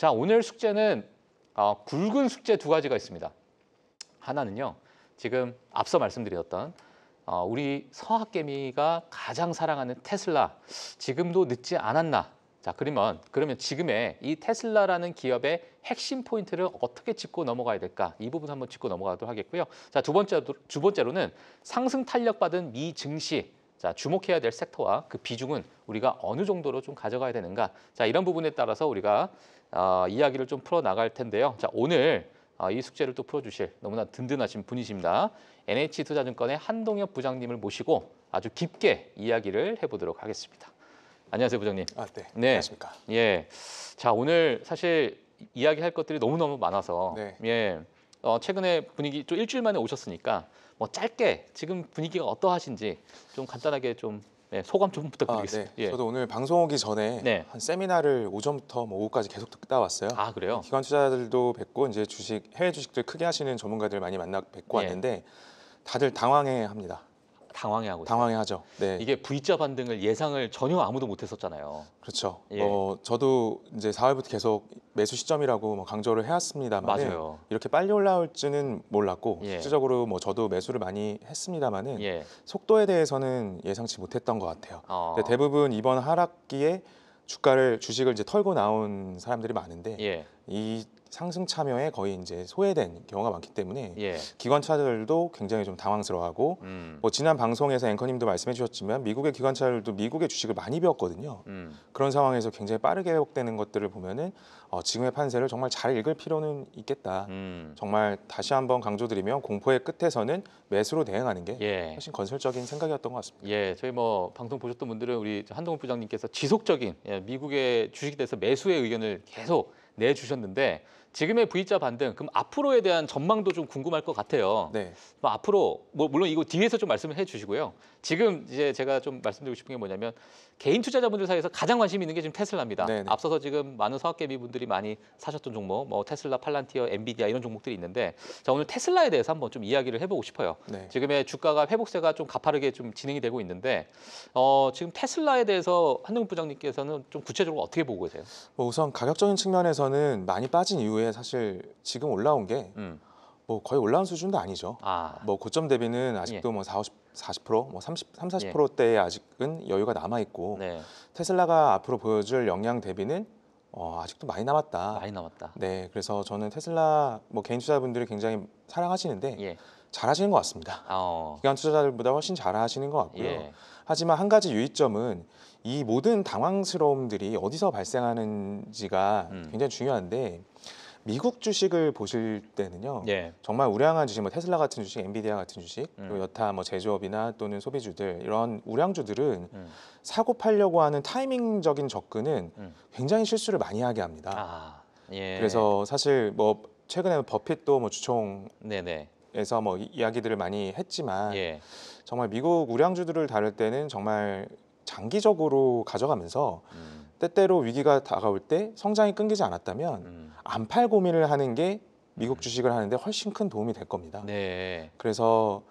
자, 오늘 숙제는 굵은 숙제 두 가지가 있습니다. 하나는요, 지금 앞서 말씀드렸던 우리 서학개미가 가장 사랑하는 테슬라, 지금도 늦지 않았나? 자, 그러면 지금의 이 테슬라라는 기업의 핵심 포인트를 어떻게 짚고 넘어가야 될까? 이 부분 한번 짚고 넘어가도록 하겠고요. 자, 두 번째로는 상승 탄력받은 미 증시, 자, 주목해야 될 섹터와 그 비중은 우리가 어느 정도로 좀 가져가야 되는가? 자, 이런 부분에 따라서 우리가 이야기를 좀 풀어 나갈 텐데요. 자, 오늘 이 숙제를 또 풀어주실 너무나 든든하신 분이십니다. NH투자증권의 한동엽 부장님을 모시고 아주 깊게 이야기를 해보도록 하겠습니다. 안녕하세요, 부장님. 네. 네. 안녕하십니까. 예. 자, 오늘 사실 이야기할 것들이 너무너무 많아서 네. 예. 최근에 분위기 좀 일주일 만에 오셨으니까 뭐 짧게 지금 분위기가 어떠하신지 좀 간단하게 좀 소감 좀 부탁드리겠습니다. 네. 예. 저도 오늘 방송 오기 전에 네. 한 세미나를 오전부터 오후까지 계속 듣다 왔어요. 아, 그래요? 기관 투자들도 뵙고 이제 해외 주식들 크게 하시는 전문가들 많이 만나 뵙고 예. 왔는데 다들 당황해합니다. 당황해하고 있어요. 당황해하죠. 네. 이게 V자 반등을 예상을 전혀 아무도 못했었잖아요. 그렇죠. 예. 저도 이제 4월부터 계속 매수 시점이라고 강조를 해왔습니다만 맞아요. 이렇게 빨리 올라올지는 몰랐고 예. 실질적으로 저도 매수를 많이 했습니다만은 예. 속도에 속도에 대해서는 예상치 못했던 것 같아요. 어. 근데 대부분 이번 하락기에 주식을 이제 털고 나온 사람들이 많은데 예. 이 상승 참여에 거의 이제 소외된 경우가 많기 때문에 예. 기관차들도 굉장히 좀 당황스러워하고 지난 방송에서 앵커님도 말씀해 주셨지만 미국의 기관차들도 미국의 주식을 많이 배웠거든요. 그런 상황에서 굉장히 빠르게 회복되는 것들을 보면은 지금의 판세를 정말 잘 읽을 필요는 있겠다. 정말 다시 한번 강조드리면 공포의 끝에서는 매수로 대응하는 게 예. 훨씬 건설적인 생각이었던 것 같습니다. 예, 저희 뭐 방송 보셨던 분들은 우리 한동훈 부장님께서 지속적인 미국의 주식에 대해서 매수의 의견을 계속 내주셨는데 지금의 V자 반등, 그럼 앞으로에 대한 전망도 좀 궁금할 것 같아요. 네. 뭐 앞으로 물론 이거 뒤에서 좀 말씀을 해주시고요. 지금 이제 제가 좀 말씀드리고 싶은 게 뭐냐면 개인 투자자분들 사이에서 가장 관심 있는 게 지금 테슬라입니다. 네네. 앞서서 지금 많은 서학개미 분들이 많이 사셨던 종목, 뭐 테슬라, 팔란티어, 엔비디아 이런 종목들이 있는데 자, 오늘 테슬라에 대해서 한번 좀 이야기를 해보고 싶어요. 네. 지금의 주가가 회복세가 좀 가파르게 좀 진행이 되고 있는데 지금 테슬라에 대해서 한동훈 부장님께서는 좀 구체적으로 어떻게 보고 계세요? 우선 가격적인 측면에서는 많이 빠진 이후에 사실 지금 올라온 게 거의 올라온 수준도 아니죠. 고점 대비는 아직도 예. 40%, 40%대에 아직은 여유가 남아 있고 네. 테슬라가 앞으로 보여줄 역량 대비는 아직도 많이 남았다. 많이 남았다. 네, 그래서 저는 테슬라 개인 투자자분들이 굉장히 사랑하시는데 예. 잘하시는 것 같습니다. 기관 투자자들보다 훨씬 잘하시는 것 같고요. 예. 하지만 한 가지 유의점은 이 모든 당황스러움들이 어디서 발생하는지가 굉장히 중요한데 미국 주식을 보실 때는요. 예. 정말 우량한 주식, 테슬라 같은 주식, 엔비디아 같은 주식, 그리고 여타 제조업이나 또는 소비주들 이런 우량주들은 사고 팔려고 하는 타이밍적인 접근은 굉장히 실수를 많이 하게 합니다. 예. 그래서 사실 최근에 버핏도 주총에서 네네. 이야기들을 많이 했지만 예. 정말 미국 우량주들을 다룰 때는 정말 장기적으로 가져가면서 때때로 위기가 다가올 때 성장이 끊기지 않았다면 안 팔 고민을 하는 게 미국 주식을 하는데 훨씬 큰 도움이 될 겁니다. 네. 그래서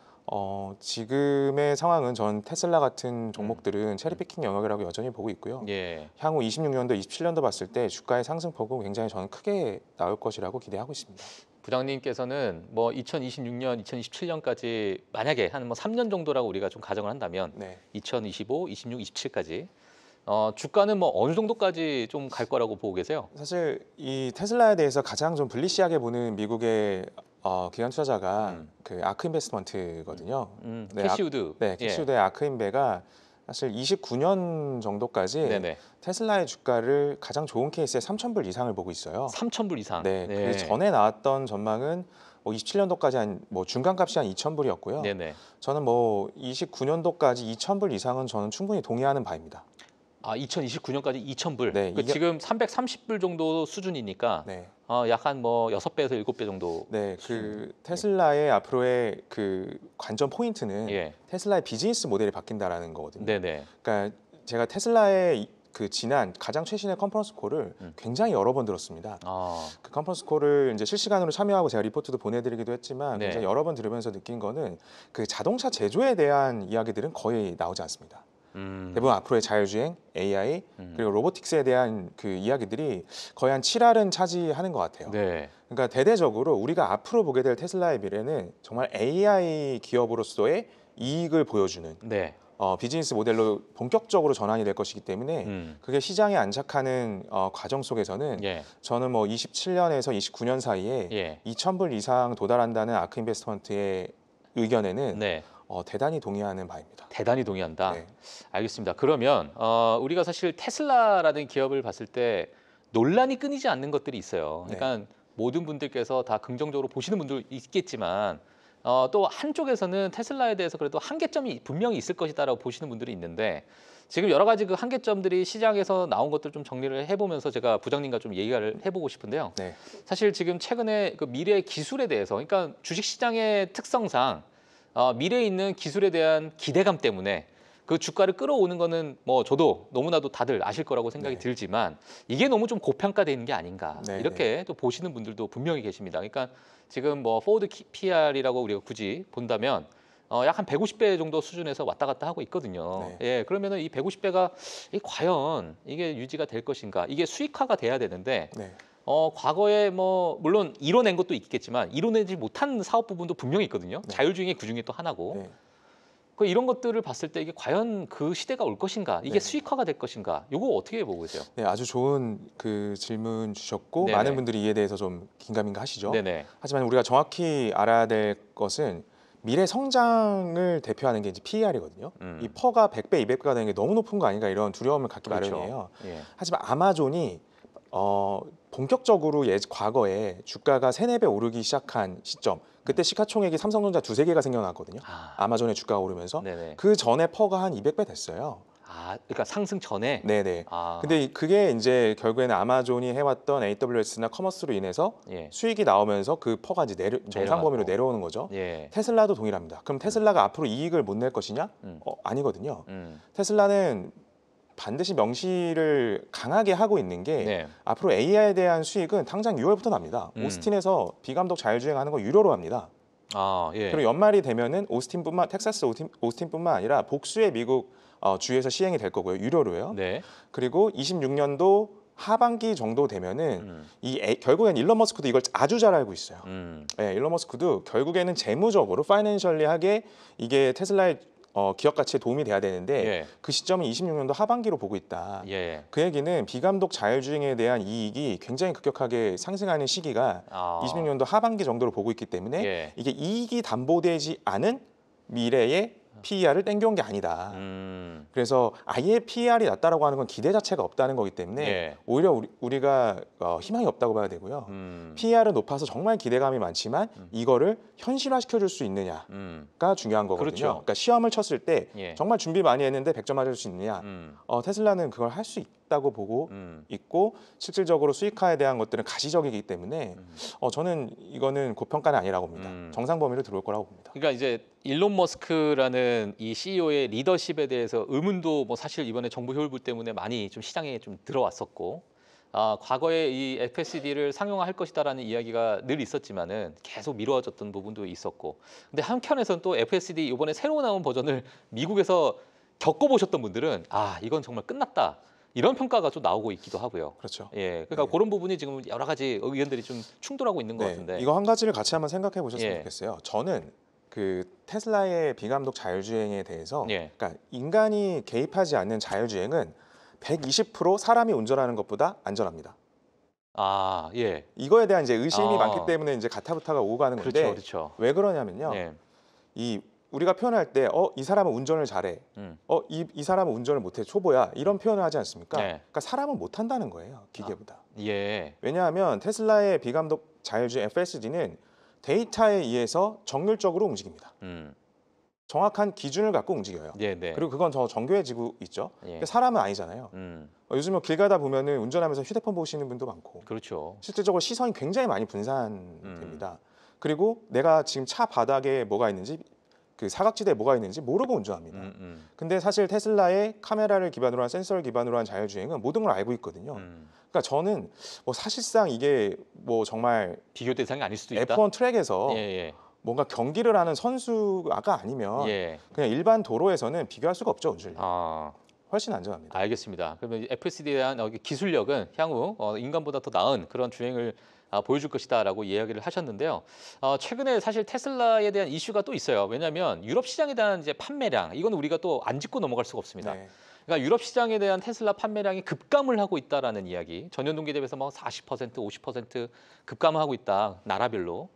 지금의 상황은 전 테슬라 같은 종목들은 체리피킹 영역이라고 여전히 보고 있고요. 예. 향후 26년도, 27년도 봤을 때 주가의 상승폭은 굉장히 저는 크게 나올 것이라고 기대하고 있습니다. 부장님께서는 2026년, 2027년까지 만약에 한 3년 정도라고 우리가 좀 가정을 한다면 네. 2025, 26, 27까지 주가는 어느 정도까지 좀 갈 거라고 보고 계세요? 사실 이 테슬라에 대해서 가장 좀 불리시하게 보는 미국의 기관 투자자가 그 아크 인베스트먼트거든요. 캐시우드. 캐시우드의 아크인베가 사실 29년 정도까지 네네. 테슬라의 주가를 가장 좋은 케이스에 3,000불 이상을 보고 있어요. 3,000불 이상. 네. 그 전에 나왔던 전망은 27년도까지 한 중간값이 한 2,000불이었고요. 네네. 저는 29년도까지 2,000불 이상은 저는 충분히 동의하는 바입니다. 2029년까지 2,000불. 네, 지금 330불 정도 수준이니까 네. 약 한 6배에서 7배 정도. 네, 그 테슬라의 앞으로의 그 관전 포인트는 예. 테슬라의 비즈니스 모델이 바뀐다라는 거거든요. 네네. 그러니까 제가 테슬라의 그 가장 최신의 컨퍼런스 콜을 굉장히 여러 번 들었습니다. 그 컨퍼런스 콜을 이제 실시간으로 참여하고 제가 리포트도 보내드리기도 했지만 네. 굉장히 여러 번 들으면서 느낀 거는 그 자동차 제조에 대한 이야기들은 거의 나오지 않습니다. 대부분 앞으로의 자율주행, AI 그리고 로보틱스에 대한 그 이야기들이 거의 한 7할은 차지하는 것 같아요. 네. 그러니까 대대적으로 우리가 앞으로 보게 될 테슬라의 미래는 정말 AI 기업으로서의 이익을 보여주는 네. 비즈니스 모델로 본격적으로 전환이 될 것이기 때문에 그게 시장에 안착하는 과정 속에서는 예. 저는 뭐 27년에서 29년 사이에 예. 2,000불 이상 도달한다는 아크 인베스트먼트의 의견에는 네. 대단히 동의하는 바입니다. 대단히 동의한다. 네. 알겠습니다. 그러면 우리가 사실 테슬라라는 기업을 봤을 때 논란이 끊이지 않는 것들이 있어요. 그러니까 모든 분들께서 다 긍정적으로 보시는 분들 있겠지만 또 한쪽에서는 테슬라에 대해서 그래도 한계점이 분명히 있을 것이다라고 보시는 분들이 있는데 지금 여러 가지 그 한계점들이 시장에서 나온 것들 좀 정리를 해보면서 제가 부장님과 좀 얘기를 해보고 싶은데요. 네. 사실 지금 최근에 그 미래 기술에 대해서, 그러니까 주식시장의 특성상 미래에 있는 기술에 대한 기대감 때문에 그 주가를 끌어오는 거는 뭐 저도 너무나도 다들 아실 거라고 생각이 들지만 이게 너무 좀 고평가되어 있는 게 아닌가 이렇게 또 보시는 분들도 분명히 계십니다. 그러니까 지금 뭐 포워드 PR이라고 우리가 굳이 본다면 약 한 150배 정도 수준에서 왔다 갔다 하고 있거든요. 예, 그러면은 이 150배가 과연 이게 유지가 될 것인가? 이게 수익화가 돼야 되는데 과거에 뭐 물론 이뤄낸 것도 있겠지만 이뤄내지 못한 사업 부분도 분명히 있거든요. 자율주행이 그중에 또 하나고. 그 이런 것들을 봤을 때 이게 과연 그 시대가 올 것인가? 이게 수익화가 될 것인가? 이거 어떻게 보고 계세요? 네, 아주 좋은 그 질문 주셨고 많은 분들이 이에 대해서 좀 긴가민가 하시죠. 하지만 우리가 정확히 알아야 될 것은 미래 성장을 대표하는 게 이제 PER이거든요. 이 퍼가 100배, 200배가 되는 게 너무 높은 거 아닌가 이런 두려움을 갖기 마련이에요. 하지만 아마존이 본격적으로 과거에 주가가 3, 4배 오르기 시작한 시점 그때 시가총액이 삼성전자 2~3개가 생겨났거든요. 아마존의 주가가 오르면서 그 전에 퍼가 한 200배 됐어요. 그러니까 상승 전에? 네네. 근데 그게 이제 결국에는 아마존이 해왔던 AWS나 커머스로 인해서 수익이 나오면서 그 퍼가 이제 정상 범위로 내려오는 거죠. 테슬라도 동일합니다. 그럼 테슬라가 앞으로 이익을 못 낼 것이냐? 아니거든요. 테슬라는 반드시 명시를 강하게 하고 있는 게 앞으로 AI에 대한 수익은 당장 6월부터 납니다. 오스틴에서 비감독 자율주행하는 거 유료로 합니다. 그리고 연말이 되면은 텍사스 오스틴뿐만 아니라 복수의 미국 주에서 시행이 될 거고요. 유료로요. 그리고 26년도 하반기 정도 되면은 결국엔 일론 머스크도 이걸 아주 잘 알고 있어요. 일론 머스크도 결국에는 재무적으로 파이낸셜리하게 이게 테슬라의 기업 가치에 도움이 돼야 되는데 그 시점은 26년도 하반기로 보고 있다. 그 얘기는 비감독 자율주행에 대한 이익이 굉장히 급격하게 상승하는 시기가 26년도 하반기 정도로 보고 있기 때문에 이게 이익이 담보되지 않은 미래의 PER을 땡겨온 게 아니다. 그래서 아예 PER이 낮다라고 하는 건 기대 자체가 없다는 거기 때문에 오히려 우리가 희망이 없다고 봐야 되고요. PER은 높아서 정말 기대감이 많지만 이거를 현실화시켜줄 수 있느냐가 중요한 거거든요. 그러니까 시험을 쳤을 때 정말 준비 많이 했는데 100점 맞을 수 있느냐. 테슬라는 그걸 할 수 있다고 보고 있고 실질적으로 수익화에 대한 것들은 가시적이기 때문에 저는 이거는 고평가는 아니라고 봅니다. 정상 범위로 들어올 거라고 봅니다. 그러니까 이제 일론 머스크라는 이 CEO의 리더십에 대해서 의문도 뭐 사실 이번에 정부 효율부 때문에 많이 좀 시장에 좀 들어왔었고 과거에 이 FSD를 상용화할 것이다라는 이야기가 늘 있었지만은 계속 미뤄졌던 부분도 있었고 근데 한편에서는 또 FSD 이번에 새로 나온 버전을 미국에서 겪어보셨던 분들은 이건 정말 끝났다. 이런 평가가 좀 나오고 있기도 하고요. 그렇죠. 그러니까 그런 부분이 지금 여러 가지 의견들이 좀 충돌하고 있는 것 같은데. 이거 한 가지를 같이 한번 생각해 보셨으면 좋겠어요. 저는 그 테슬라의 비감독 자율주행에 대해서 그러니까 인간이 개입하지 않는 자율주행은 120% 사람이 운전하는 것보다 안전합니다. 이거에 대한 이제 의심이 많기 때문에 이제 가타부타가 오고 가는 건데 왜 그러냐면요. 우리가 표현할 때 이 사람은 운전을 잘해. 이 사람은 운전을 못해. 초보야. 이런 표현을 하지 않습니까? 그러니까 사람은 못한다는 거예요. 기계보다. 왜냐하면 테슬라의 비감독 자율주행 FSD는 데이터에 의해서 정률적으로 움직입니다. 정확한 기준을 갖고 움직여요. 그리고 그건 정교해지고 있죠. 그러니까 사람은 아니잖아요. 요즘은 길 가다 보면은 운전하면서 휴대폰 보시는 분도 많고. 실질적으로 시선이 굉장히 많이 분산됩니다. 그리고 내가 지금 차 바닥에 뭐가 있는지 그 사각지대에 뭐가 있는지 모르고 운전합니다. 근데 사실 테슬라의 카메라를 기반으로 한 센서를 기반으로 한 자율주행은 모든 걸 알고 있거든요. 그러니까 저는 뭐 사실상 이게 뭐 정말 비교 대상이 아닐 수도 있다. F1 트랙에서 뭔가 경기를 하는 선수가 아니면 예. 그냥 일반 도로에서는 비교할 수가 없죠, 운전력. 아, 훨씬 안전합니다. 알겠습니다. 그러면 FSD에 대한 기술력은 향후 인간보다 더 나은 그런 주행을 보여줄 것이다라고 이야기를 하셨는데요. 최근에 사실 테슬라에 대한 이슈가 또 있어요. 왜냐하면 유럽 시장에 대한 이제 판매량, 이건 우리가 또 안 짚고 넘어갈 수가 없습니다. 네. 그러니까 유럽 시장에 대한 테슬라 판매량이 급감을 하고 있다라는 이야기. 전년 동기 대비해서 뭐 40%, 50% 급감하고 있다. 나라별로.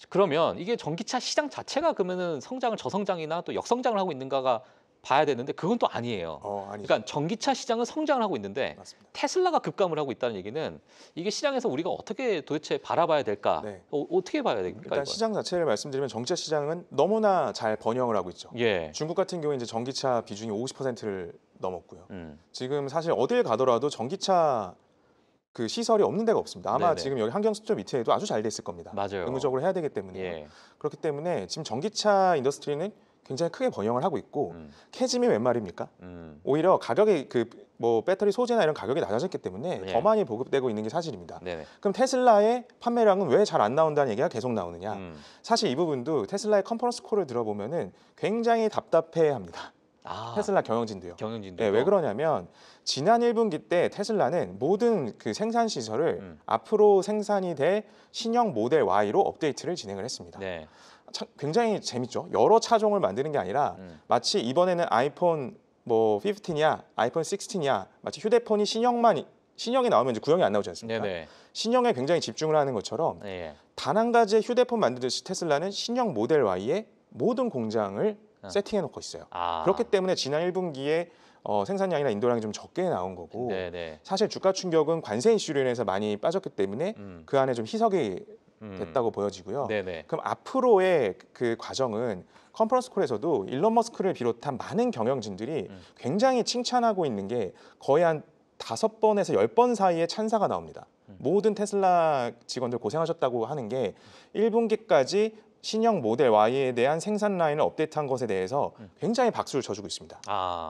그러면 이게 전기차 시장 자체가 그러면은 성장을 저성장이나 또 역성장을 하고 있는가가 봐야 되는데 그건 또 아니에요. 아니죠. 그러니까 전기차 시장은 성장을 하고 있는데 맞습니다. 테슬라가 급감을 하고 있다는 얘기는 이게 시장에서 우리가 어떻게 도대체 바라봐야 될까? 네. 어떻게 봐야 됩니까? 일단 이건? 시장 자체를 말씀드리면 전기차 시장은 너무나 잘 번영을 하고 있죠. 예. 중국 같은 경우에 이제 전기차 비중이 50%를 넘었고요. 음. 지금 사실 어딜 가더라도 전기차 그 시설이 없는 데가 없습니다. 아마 네네. 지금 여기 한경수점 밑에도 아주 잘 돼 있을 겁니다. 맞아요. 의무적으로 해야 되기 때문에 예. 그렇기 때문에 지금 전기차 인더스트리는 굉장히 크게 번영을 하고 있고 음. 캐즘이 웬 말입니까? 오히려 가격이 뭐 배터리 소재나 이런 가격이 낮아졌기 때문에 네. 더 많이 보급되고 있는 게 사실입니다. 네네. 그럼 테슬라의 판매량은 왜 잘 안 나온다는 얘기가 계속 나오느냐? 음. 사실 이 부분도 테슬라의 컨퍼런스 콜을 들어보면은 굉장히 답답해합니다. 테슬라 경영진도요. 경영진도. 네, 왜 그러냐면 지난 1분기 때 테슬라는 모든 그 생산 시설을 앞으로 생산이 될 신형 모델 Y로 업데이트를 진행을 했습니다. 네. 굉장히 재밌죠. 여러 차종을 만드는 게 아니라 마치 이번에는 아이폰 뭐 15이냐, 아이폰 16이냐, 마치 휴대폰이 신형이 나오면 이제 구형이 안 나오지 않습니까? 네네. 신형에 굉장히 집중을 하는 것처럼 네. 단 한 가지의 휴대폰 만들듯이 테슬라는 신형 모델 Y의 모든 공장을 세팅해 놓고 있어요. 그렇기 때문에 지난 1분기에 생산량이나 인도량이 좀 적게 나온 거고 네네. 사실 주가 충격은 관세 이슈로 인해서 많이 빠졌기 때문에 그 안에 좀 희석이 됐다고 보여지고요. 네네. 그럼 앞으로의 그 과정은 컨퍼런스 콜에서도 일론 머스크를 비롯한 많은 경영진들이 굉장히 칭찬하고 있는 게 거의 한 5번에서 10번 사이에 찬사가 나옵니다. 모든 테슬라 직원들 고생하셨다고 하는 게 1분기까지 신형 모델 Y에 대한 생산 라인을 업데이트한 것에 대해서 굉장히 박수를 쳐주고 있습니다.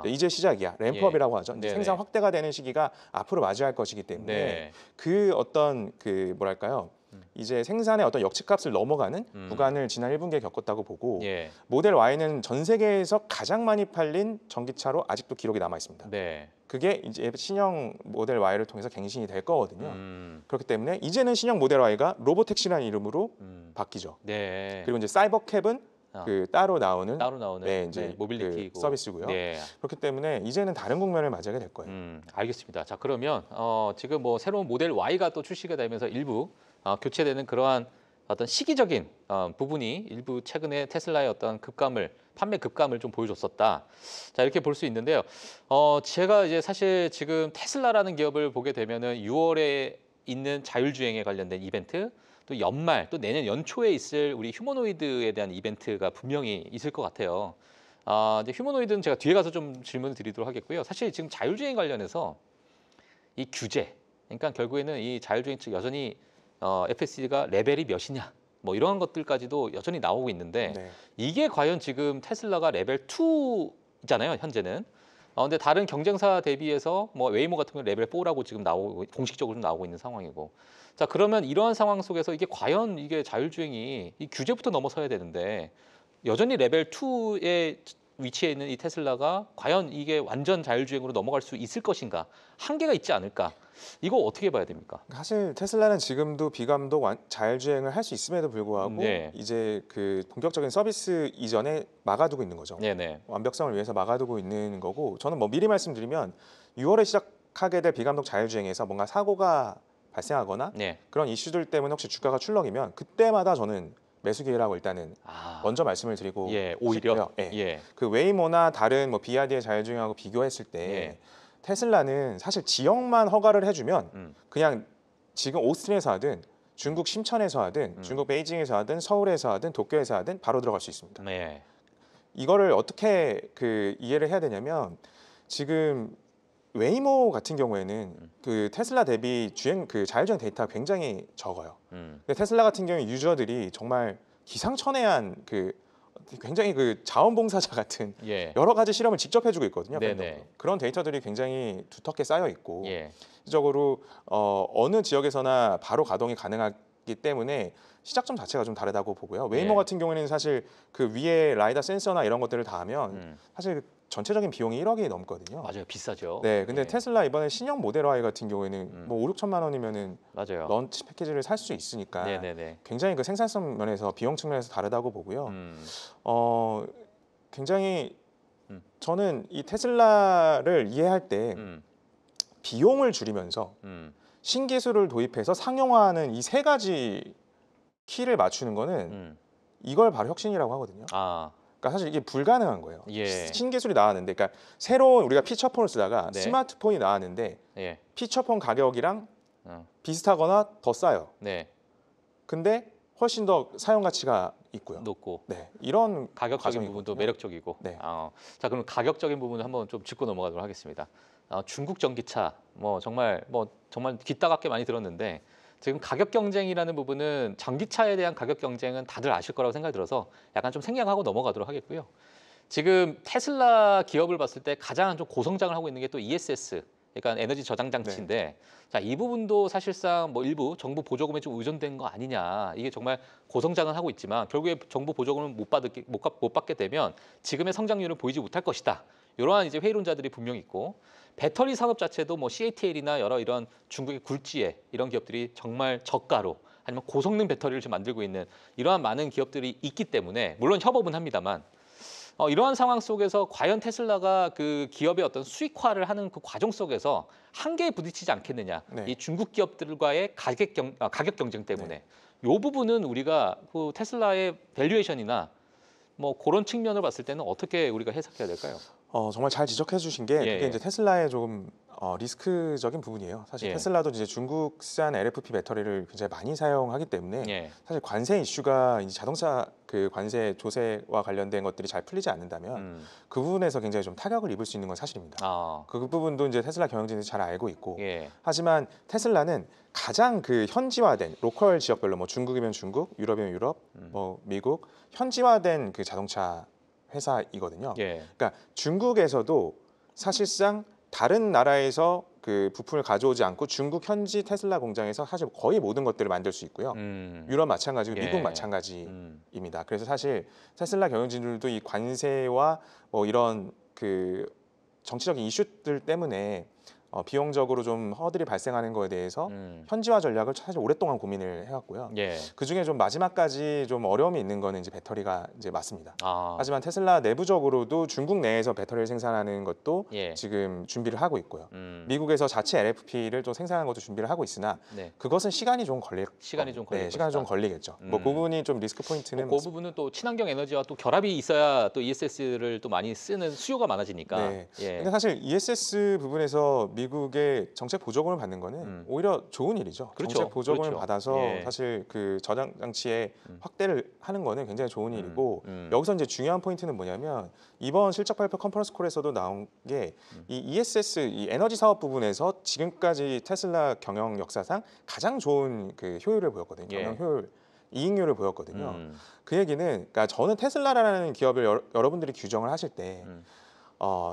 이제 시작이야. 램프업이라고 하죠. 이제 네네. 생산 확대가 되는 시기가 앞으로 맞이할 것이기 때문에 네. 그 어떤 그 뭐랄까요? 이제 생산의 어떤 역치값을 넘어가는 구간을 지난 1분기에 겪었다고 보고 예. 모델 Y는 전 세계에서 가장 많이 팔린 전기차로 아직도 기록이 남아 있습니다. 네. 그게 이제 신형 모델 Y를 통해서 갱신이 될 거거든요. 그렇기 때문에 이제는 신형 모델 Y가 로보택시라는 이름으로 바뀌죠. 네. 그리고 이제 사이버캡은 그 따로 나오는 네, 이제 모빌리티고 그 서비스고요. 네. 그렇기 때문에 이제는 다른 국면을 맞이하게 될 거예요. 알겠습니다. 자, 그러면 지금 뭐 새로운 모델 Y가 또 출시가 되면서 일부 교체되는 그러한 어떤 시기적인 부분이 일부 최근에 테슬라의 어떤 판매 급감을 좀 보여줬었다. 자, 이렇게 볼 수 있는데요. 제가 이제 사실 지금 테슬라라는 기업을 보게 되면은 6월에 있는 자율주행에 관련된 이벤트, 또 연말, 또 내년 연초에 있을 우리 휴머노이드에 대한 이벤트가 분명히 있을 것 같아요. 이제 휴머노이드는 제가 뒤에 가서 좀 질문을 드리도록 하겠고요. 사실 지금 자율주행 관련해서 이 규제, 그러니까 결국에는 이 자율주행 측 여전히 FSD가 레벨이 몇이냐, 뭐 이런 것들까지도 여전히 나오고 있는데 네. 이게 과연 지금 테슬라가 레벨 2잖아요, 현재는. 근데 다른 경쟁사 대비해서 뭐 웨이모 같은 경우 레벨 4라고 지금 공식적으로 좀 나오고 있는 상황이고. 자, 그러면 이러한 상황 속에서 이게 과연 이게 자율주행이 이 규제부터 넘어서야 되는데 여전히 레벨 2에 위치해 있는 이 테슬라가 과연 이게 완전 자율주행으로 넘어갈 수 있을 것인가? 한계가 있지 않을까? 이거 어떻게 봐야 됩니까? 사실 테슬라는 지금도 비감독 자율주행을 할 수 있음에도 불구하고 네. 이제 그 본격적인 서비스 이전에 막아두고 있는 거죠. 네네. 완벽성을 위해서 막아두고 있는 거고 저는 뭐 미리 말씀드리면 6월에 시작하게 될 비감독 자율주행에서 뭔가 사고가 발생하거나 네. 그런 이슈들 때문에 혹시 주가가 출렁이면 그때마다 저는 매수 기회라고 일단은 먼저 말씀을 드리고 예, 오히려 싶고요. 예. 예. 그 웨이모나 다른 뭐 BYD의 자율주행하고 비교했을 때 예. 테슬라는 사실 지역만 허가를 해주면 그냥 지금 오스틴에서 하든 중국 심천에서 하든 중국 베이징에서 하든 서울에서 하든 도쿄에서 하든 바로 들어갈 수 있습니다. 네. 이거를 어떻게 그 이해를 해야 되냐면 지금 웨이모 같은 경우에는 그 테슬라 대비 주행 그 자율주행 데이터가 굉장히 적어요. 근데 테슬라 같은 경우 유저들이 정말 기상천외한 그 굉장히 그 자원봉사자 같은 예. 여러 가지 실험을 직접 해주고 있거든요. 네네. 팬덤으로. 그런 데이터들이 굉장히 두텁게 쌓여 있고 예. 실질적으로 어느 지역에서나 바로 가동이 가능하기 때문에 시작점 자체가 좀 다르다고 보고요. 웨이모 예. 같은 경우에는 사실 그 위에 라이다 센서나 이런 것들을 다 하면 사실 전체적인 비용이 1억이 넘거든요. 맞아요. 비싸죠. 네, 근데 예. 테슬라 이번에 신형 모델 Y 같은 경우에는 뭐 5, 6천만 원이면은 맞아요. 런치 패키지를 살 수 있으니까 네네네. 굉장히 그 생산성 면에서 비용 측면에서 다르다고 보고요. 음. 굉장히 음. 저는 이 테슬라를 이해할 때 음. 비용을 줄이면서 신기술을 도입해서 상용화하는 이 세 가지 키를 맞추는 거는 이걸 바로 혁신이라고 하거든요. 아. 그러니까 사실 이게 불가능한 거예요. 예. 신기술이 나왔는데, 그러니까 새로운 우리가 피처폰을 쓰다가 네. 스마트폰이 나왔는데 예. 피처폰 가격이랑 어. 비슷하거나 더 싸요. 네. 근데 훨씬 더 사용 가치가 있고요. 높고 네, 이런 가격적인 과정이거든요. 부분도 매력적이고. 네. 자, 그럼 가격적인 부분을 한번 좀 짚고 넘어가도록 하겠습니다. 중국 전기차 뭐 정말 귀 따갑게 많이 들었는데 지금 가격 경쟁이라는 부분은 전기차에 대한 가격 경쟁은 다들 아실 거라고 생각이 들어서 약간 좀 생략하고 넘어가도록 하겠고요. 지금 테슬라 기업을 봤을 때 가장 좀 고성장을 하고 있는 게 또 ESS, 그러니까 에너지 저장 장치인데, 자, 이 부분도 사실상 뭐 일부 정부 보조금에 좀 의존된 거 아니냐. 이게 정말 고성장을 하고 있지만 결국에 정부 보조금을 못 받게 되면 지금의 성장률을 보이지 못할 것이다. 이러한 이제 회의론자들이 분명히 있고, 배터리 산업 자체도 뭐 CATL이나 여러 이런 중국의 굴지에 이런 기업들이 정말 저가로 아니면 고성능 배터리를 지금 만들고 있는 이러한 많은 기업들이 있기 때문에, 물론 협업은 합니다만, 이러한 상황 속에서 과연 테슬라가 그 기업의 어떤 수익화를 하는 그 과정 속에서 한계에 부딪히지 않겠느냐. 네. 이 중국 기업들과의 가격 경쟁 때문에. 이 부분은 우리가 그 테슬라의 밸류에이션이나 뭐 그런 측면을 봤을 때는 어떻게 우리가 해석해야 될까요? 정말 잘 지적해 주신 게 예, 그게 예. 이제 테슬라의 조금 리스크적인 부분이에요. 사실 예. 테슬라도 이제 중국산 LFP 배터리를 굉장히 많이 사용하기 때문에 예. 사실 관세 이슈가 이제 자동차 그 관세 조세와 관련된 것들이 잘 풀리지 않는다면 그 부분에서 굉장히 좀 타격을 입을 수 있는 건 사실입니다. 그 부분도 이제 테슬라 경영진들이 잘 알고 있고, 예. 하지만 테슬라는 가장 그 현지화된 로컬 지역별로 뭐 중국이면 중국, 유럽이면 유럽, 뭐 미국 현지화된 그 자동차 회사이거든요. 예. 그러니까 중국에서도 사실상 다른 나라에서 그 부품을 가져오지 않고 중국 현지 테슬라 공장에서 사실 거의 모든 것들을 만들 수 있고요. 유럽 마찬가지고 예. 미국 마찬가지입니다. 그래서 사실 테슬라 경영진들도 이 관세와 뭐 이런 그 정치적인 이슈들 때문에 비용적으로 좀 허들이 발생하는 거에 대해서 현지화 전략을 사실 오랫동안 고민을 해왔고요. 예. 그 중에 좀 마지막까지 좀 어려움이 있는 거는 이제 배터리가 이제 맞습니다. 아. 하지만 테슬라 내부적으로도 중국 내에서 배터리를 생산하는 것도 예. 지금 준비를 하고 있고요. 미국에서 자체 LFP를 또 생산하는 것도 준비를 하고 있으나 네. 그것은 시간이 좀 걸릴 시간이 좀 걸릴 시간이 좀 것이다. 걸리겠죠. 뭐 그 부분이 좀 리스크 포인트는 그 부분은 또 친환경 에너지와 또 결합이 있어야 또 ESS를 또 많이 쓰는 수요가 많아지니까. 네. 예. 근데 사실 ESS 부분에서 미국의 정책 보조금을 받는 거는 오히려 좋은 일이죠. 그렇죠. 정책 보조금을 그렇죠. 받아서 예. 사실 그 저장 장치의 확대를 하는 거는 굉장히 좋은 일이고, 여기서 이제 중요한 포인트는 뭐냐면 이번 실적 발표 컨퍼런스 콜에서도 나온 게 이 ESS 이 에너지 사업 부분에서 지금까지 테슬라 경영 역사상 가장 좋은 그 효율을 보였거든요. 예. 경영 효율, 이익률을 보였거든요. 그 얘기는, 그러니까 저는 테슬라라는 기업을 여러분들이 규정을 하실 때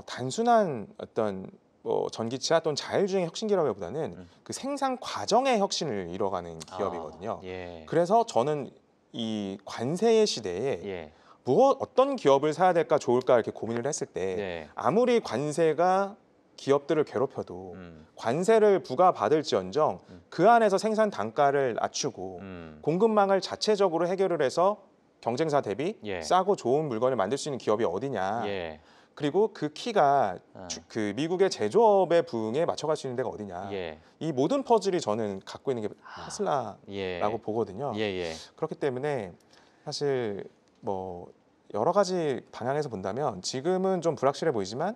단순한 어떤 뭐 전기차 또는 자율주행 혁신기라기보다는 그 생산 과정의 혁신을 이뤄가는 기업이거든요. 예. 그래서 저는 이 관세의 시대에 예. 어떤 기업을 사야 될까 좋을까 이렇게 고민을 했을 때 네. 아무리 관세가 기업들을 괴롭혀도 관세를 부과받을지언정 그 안에서 생산 단가를 낮추고 공급망을 자체적으로 해결을 해서 경쟁사 대비 예. 싸고 좋은 물건을 만들 수 있는 기업이 어디냐. 예. 그리고 그 키가 그 미국의 제조업의 부흥에 맞춰갈 수 있는 데가 어디냐. 예. 이 모든 퍼즐이 저는 갖고 있는 게 테슬라라고 예. 보거든요. 예. 예. 그렇기 때문에 사실 뭐 여러 가지 방향에서 본다면 지금은 좀 불확실해 보이지만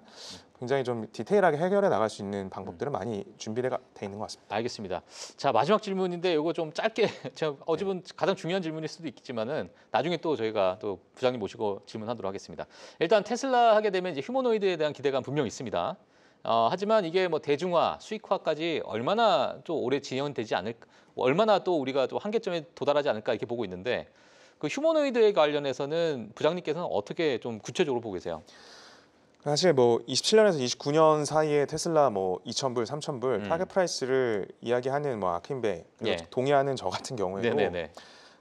굉장히 좀 디테일하게 해결해 나갈 수 있는 방법들은 많이 준비돼 있는 것 같습니다. 알겠습니다. 자, 마지막 질문인데 이거 좀 짧게 제가 어찌 가장 중요한 질문일 수도 있겠지만은 나중에 또 저희가 또 부장님 모시고 질문하도록 하겠습니다. 일단 테슬라 하게 되면 이제 휴머노이드에 대한 기대감 분명 있습니다. 하지만 이게 뭐 대중화, 수익화까지 얼마나 또 오래 진행되지 않을까, 얼마나 또 우리가 또 한계점에 도달하지 않을까 이렇게 보고 있는데, 그 휴머노이드에 관련해서는 부장님께서는 어떻게 좀 구체적으로 보고 계세요? 사실 뭐 27년에서 29년 사이에 테슬라 뭐 2,000불, 3,000불 타겟 프라이스를 이야기하는 뭐 아킨베 그리고 예. 동의하는 저 같은 경우에도 네네네.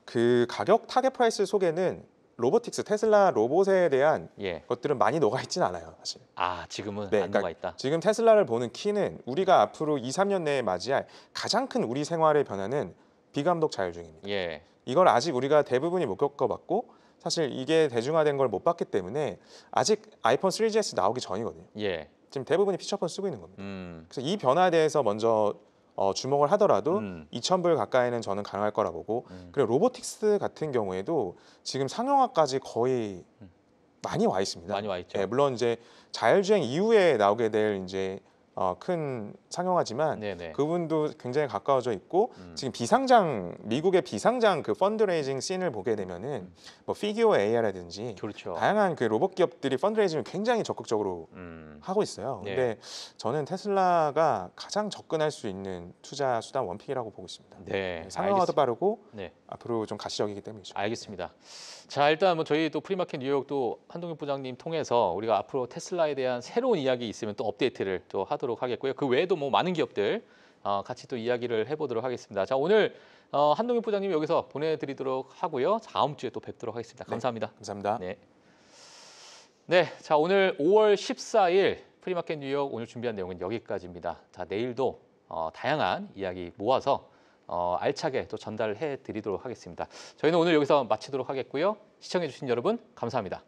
그 가격 타겟 프라이스 속에는 로보틱스 테슬라 로봇에 대한 예. 것들은 많이 녹아 있진 않아요, 사실. 아 지금은 네, 안 녹아 있다. 지금 테슬라를 보는 키는 우리가 앞으로 2, 3년 내에 맞이할 가장 큰 우리 생활의 변화는 비감독 자율주행입니다. 예. 이걸 아직 우리가 대부분이 못 겪어봤고 사실 이게 대중화된 걸 못 봤기 때문에 아직 아이폰 3GS 나오기 전이거든요. 예. 지금 대부분이 피처폰 쓰고 있는 겁니다. 음. 그래서 이 변화에 대해서 먼저 주목을 하더라도 음. 2,000불 가까이는 저는 가능할 거라 보고 그리고 로보틱스 같은 경우에도 지금 상용화까지 거의 많이 와 있습니다. 많이 와 있죠. 예, 물론 이제 자율주행 이후에 나오게 될 이제 큰 상용화지만 네네. 그분도 굉장히 가까워져 있고 지금 비상장 미국의 비상장 그 펀드레이징 씬을 보게 되면은 뭐 피규어 AI라든지 그렇죠. 다양한 그 로봇 기업들이 펀드레이징을 굉장히 적극적으로 하고 있어요. 네. 근데 저는 테슬라가 가장 접근할 수 있는 투자 수단 원픽이라고 보고 있습니다. 네. 상용화도 빠르고 네. 앞으로 좀 가시적이기 때문이죠. 알겠습니다. 자 일단 뭐 저희 또 프리마켓 뉴욕도 한동현 부장님 통해서 우리가 앞으로 테슬라에 대한 새로운 이야기 있으면 또 업데이트를 또 하도록 하겠고요. 그 외에도 뭐 많은 기업들 같이 또 이야기를 해보도록 하겠습니다. 자 오늘 한동현 부장님 여기서 보내드리도록 하고요. 다음 주에 또 뵙도록 하겠습니다. 감사합니다. 감사합니다. 네. 네, 자 오늘 5월 14일 프리마켓 뉴욕 오늘 준비한 내용은 여기까지입니다. 자 내일도 다양한 이야기 모아서 알차게 또 전달해 드리도록 하겠습니다. 저희는 오늘 여기서 마치도록 하겠고요. 시청해 주신 여러분 감사합니다.